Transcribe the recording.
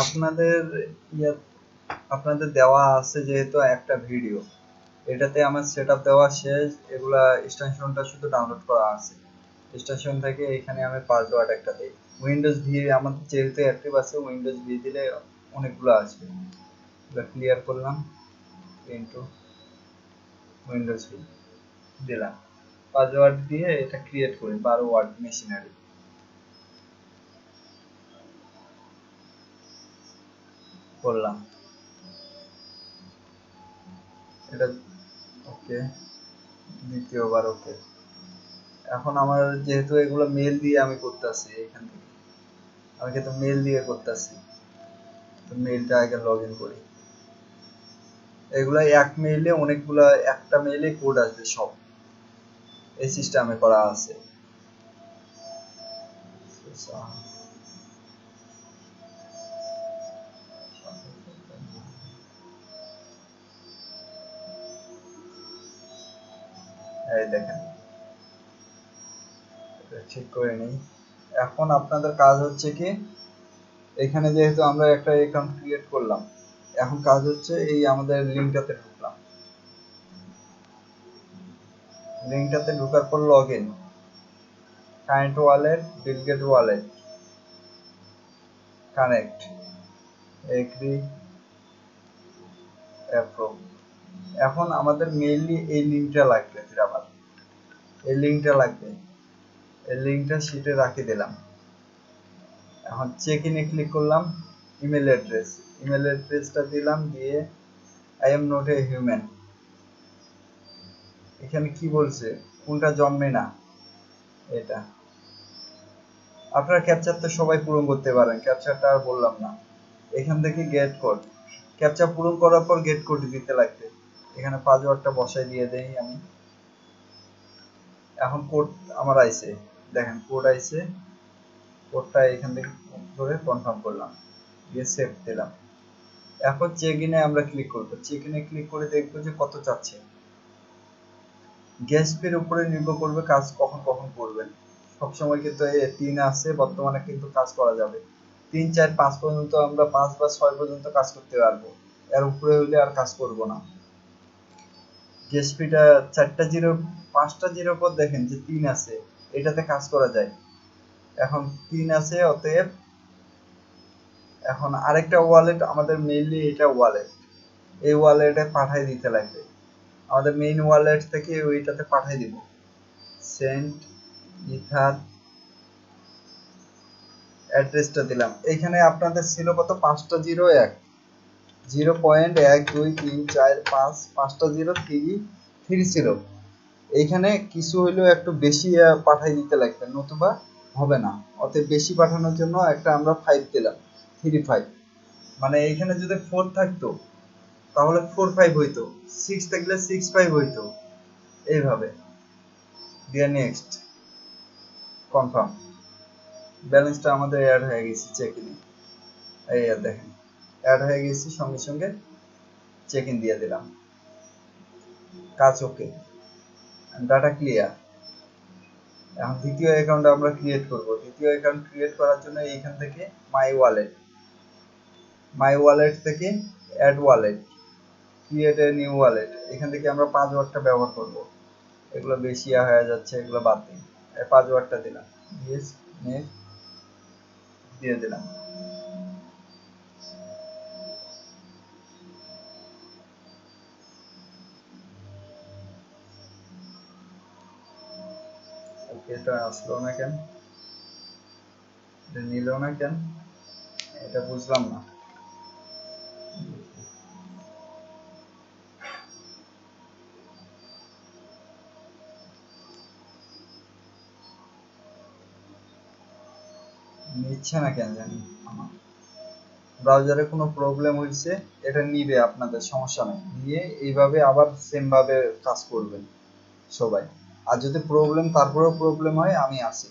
আপনাদের আপনাদের দেওয়া আছে যেহেতু একটা ভিডিও, এটাতে আমার সেটআপ দেওয়া শেষ, এগুলা এক্সটেনশনটা শুধু ডাউনলোড করা আছে। এক্সটেনশন থেকে এখানে আমি পাসওয়ার্ড একটা দিই। উইন্ডোজ ভি আমাদের যেহেতু অ্যাক্টিভ আছে, উইন্ডোজ ভি দিলে অনেকগুলো আসবে। এগুলো ক্লিয়ার করলাম, ইনটু উইন্ডোজ ভি দিলাম, পাসওয়ার্ড দিয়ে এটা ক্রিয়েট করি 12 ওয়ার্ড মেশিনারি করলাম। এটা ওকে, দ্বিতীয়বার ওকে। এখন আমার যেহেতু এগুলো মেল দিয়ে আমি করতেছি, এখান থেকে আমি কিন্তু মেল দিয়ে করতেছি, তো মেলটা আগে লগ ইন করি। এগুলো এক মেইলে অনেকগুলা, একটা মেইলে কোড আসবে সব, এই সিস্টেমে করা আছে। এই দেখেন, ঠিক করে নিই। এখন আপনাদের কাজ হচ্ছে কি, এখানে যেহেতু আমরা একটা অ্যাকাউন্ট ক্রিয়েট করলাম, এখন কাজ হচ্ছে এই আমাদের লিঙ্কটাতে ঢুকলাম। লিঙ্কটাতে ঢোকার পর log in, connect wallet, Bitget wallet, connect, agree, approve. এখন আমাদের মেইনলি এই লিঙ্কটা লাগবে, আবার এই লিঙ্কটা লাগবে, এই লিঙ্কটা শিটে রাখি দিলাম। এখন চেক ইনে ক্লিক করলাম, ইমেল অ্যাড্রেসটা দিলাম, দিয়ে I am not a human. এখানে কি বলছে, কোনটা জন্মে না, এটা আপনারা ক্যাপচার তো সবাই পূরণ করতে পারেন, ক্যাপচারটা আর বললাম না। এখান থেকে গেট কোড, ক্যাপচার পূরণ করার পর গেট কোড দিতে লাগবে। এখানে পাসওয়ার্ডটা বসাই দিয়ে দেই আমি। এখন কোড আমার আইছে, দেখেন কোড আইছে, কোডটা এখান থেকে ধরে কনফার্ম করলাম, দিয়ে সেভ দিলাম। এখন চেক ইনে আমরা ক্লিক করব, চেক ইনে ক্লিক করে দেখবো যে কত চাচ্ছে। গ্যাস ফির উপরে নির্ভর করবে কাজ কখন কখন করবেন। সবসময় কিন্তু এই 3 আছে বর্তমানে, কিন্তু কাজ করা যাবে 3 4 5 পর্যন্ত, আমরা 5 বা 6 পর্যন্ত কাজ করতে পারবো, এর উপরে হইলে আর কাজ করব না। গ্যাস ফিটা 4টা জিরো, 5টা জিরোর পর দেখেন যে 3 আছে, এটাতে কাজ করা যায়। এখন 3 আছে, অতএব এখন আরেকটা ওয়ালেট আমাদের মেইনলি, এটা ওয়ালেট, এই ওয়ালেটে পাঠিয়ে দিতে লাগবে। আমাদের মেইন ওয়ালেট থেকে ওইটাতে পাঠিয়ে দিব, সেন্ট ইথার অ্যাড্রেসটা দিলাম। এখানে আপনাদের ছিল কত, 5টা জিরো, 1 0.12345 5টা জিরো 3 ছিল। এইখানে কিছু হইলেও একটু বেশি পাঠাই দিতে লাগবে, নতুবা হবে না। অতএব বেশি পাঠানোর জন্য একটা আমরা 5 দিলাম, 35। মানে এইখানে যদি 4 থাকতো তাহলে 45 হইতো, 6 থাকলে 65 হইতো, এইভাবে দিয়ে নেক্সট কনফার্ম। ব্যালেন্সটা আমাদের অ্যাড হয়ে গেছে চেক ইনে, এই দেখেন অ্যাড হয়ে গেছে, সঙ্গে সঙ্গে চেক ইন দিয়ে দিলাম, কাজ ওকে, ডাটা ক্লিয়ার। এখন দ্বিতীয় অ্যাকাউন্ট আমরা ক্রিয়েট করব। দ্বিতীয় অ্যাকাউন্ট ক্রিয়েট করার জন্য এইখান থেকে মাই ওয়ালেট থেকে add wallet, create a new wallet, এখান থেকে আমরা পাসওয়ার্ডটা ব্যবহার করব। এগুলো বেশি হয়ে যাচ্ছে, এগুলো বাদ দিন। পাসওয়ার্ডটা দিলাম, ইয়েস নেক্সট দিয়ে দিলাম। ওকে, এটা আসলো না কেন, এটা নিল না কেন, এটা বুঝলাম না। নিচ্ছে না কেন জানি, আমার ব্রাউজারে কোনো প্রবলেম হয়েছে, এটা নিবে, আপনাদের সমস্যা নেই, নিয়ে এইভাবে আবার সেম ভাবে কাজ করবেন সবাই। আর যদি প্রবলেম, তারপরেও প্রবলেম হয়, আমি আছি।